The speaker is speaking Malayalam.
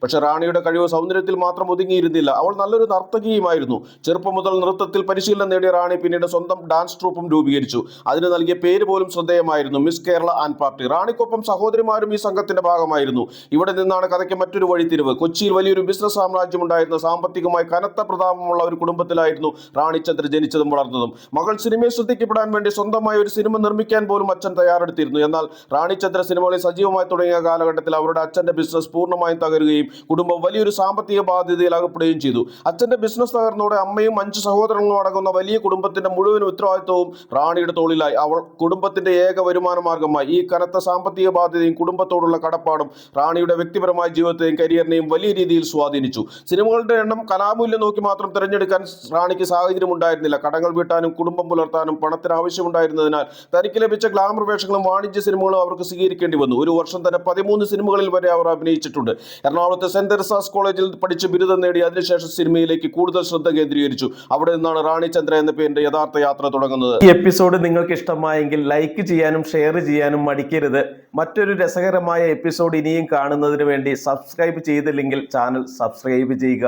പക്ഷെ റാണിയുടെ കഴിവ് സൗന്ദര്യത്തിൽ മാത്രം ഒതുങ്ങിയിരുന്നില്ല. അവൾ നല്ലൊരു നർത്തകിയുമായിരുന്നു. ചെറുപ്പം മുതൽ നൃത്തത്തിൽ പരിശീലനം നേടിയ റാണി പിന്നീട് സ്വന്തം ഡാൻസ് ട്രൂപ്പും രൂപീകരിച്ചു. അതിന് നൽകിയ പേര് പോലും ശ്രദ്ധേയമായിരുന്നു, മിസ് കേരള ആൻഡ് പാർട്ടി. റാണിക്കൊപ്പം സഹോദരിമാരും ഈ സംഘത്തിന്റെ ഭാഗമായിരുന്നു. ഇവിടെ നിന്നാണ് കഥയ്ക്ക് മറ്റൊരു വഴിത്തിരിവ്. കൊച്ചിയിൽ വലിയൊരു ബിസിനസ് സാമ്രാജ്യം ഉണ്ടായിരുന്ന, സാമ്പത്തികമായി കനത്ത പ്രതാപമുള്ള ഒരു കുടുംബത്തിലായിരുന്നു റാണിച്ചന്ദ്ര ജനിച്ചതും വളർന്നതും. മകൾ സിനിമയെ ശ്രദ്ധിക്കപ്പെടാൻ വേണ്ടി സ്വന്തമായി ഒരു സിനിമ നിർമ്മിക്കാൻ പോലും അച്ഛൻ തയ്യാറെടുത്തിരുന്നു. എന്നാൽ റാണിച്ചന്ദ്ര സിനിമകളിൽ സജീവമായി തുടങ്ങിയ കാലഘട്ടത്തിൽ അവരുടെ അച്ഛന്റെ ബിസിനസ് പൂർണ്ണമായും തകരുകയും കുടുംബം വലിയൊരു സാമ്പത്തിക ബാധ്യതയിൽ അകപ്പെടുകയും ചെയ്തു. അച്ഛന്റെ ബിസിനസ് തകർന്നതോടെ അമ്മയും 5 സഹോദരങ്ങളും അടങ്ങുന്ന വലിയ കുടുംബത്തിന്റെ മുഴുവൻ ഉത്തരവാദിത്വവും റാണിയുടെ തോളിലായി. അവൾ കുടുംബത്തിന്റെ ഏക വരുമാന മാർഗമായി. ഈ കനത്ത സാമ്പത്തിക ബാധ്യതയും കുടുംബത്തോടുള്ള കടപ്പാടും റാണിയുടെ വ്യക്തിപരമായ ജീവിതത്തെയും കരിയറിനെയും വലിയ രീതിയിൽ സ്വാധീനിച്ചു. സിനിമകളുടെ എണ്ണം കലാമൂല്യം നോക്കി മാത്രം തിരഞ്ഞെടുക്കാൻ റാണിക്ക് സാഹചര്യം ഉണ്ടായിരുന്നില്ല. കടങ്ങൾ വീട്ടാനും കുടുംബം പുലർത്താനും പണത്തിന് ആവശ്യമുണ്ടായിരുന്നതിനാൽ തനിക്ക് ലഭിച്ച ഗ്ലാമർ വേഷങ്ങളും വാണിജ്യ സിനിമകളും അവർക്ക് സ്വീകരിക്കേണ്ടി വന്നു. ഒരു വർഷം തന്നെ 13 സിനിമകളിൽ വരെ അവർ അഭിനയിച്ചിട്ടുണ്ട്. എറണാകുളത്തെ സെന്റ് തെരേസാസ് കോളേജിൽ പഠിച്ച് ബിരുദം നേടി അതിനുശേഷം സിനിമയിലേക്ക് കൂടുതൽ ശ്രദ്ധ കേന്ദ്രീകരിച്ചു. അവിടെ നിന്നാണ് റാണിചന്ദ്ര എന്ന പേരിന്റെ യഥാർത്ഥ യാത്ര തുടങ്ങുന്നത്. ഈ എപ്പിസോഡ് നിങ്ങൾക്ക് ഇഷ്ടമായെങ്കിൽ ലൈക്ക് ചെയ്യാനും ഷെയർ ചെയ്യാനും മടിക്കരുത്. മറ്റൊരു രസകരമായ എപ്പിസോഡ് ഇനിയും കാണുന്നതിന് വേണ്ടി സബ്സ്ക്രൈബ് ചെയ്തില്ലെങ്കിൽ ചാനൽ സബ്സ്ക്രൈബ് ചെയ്യുക.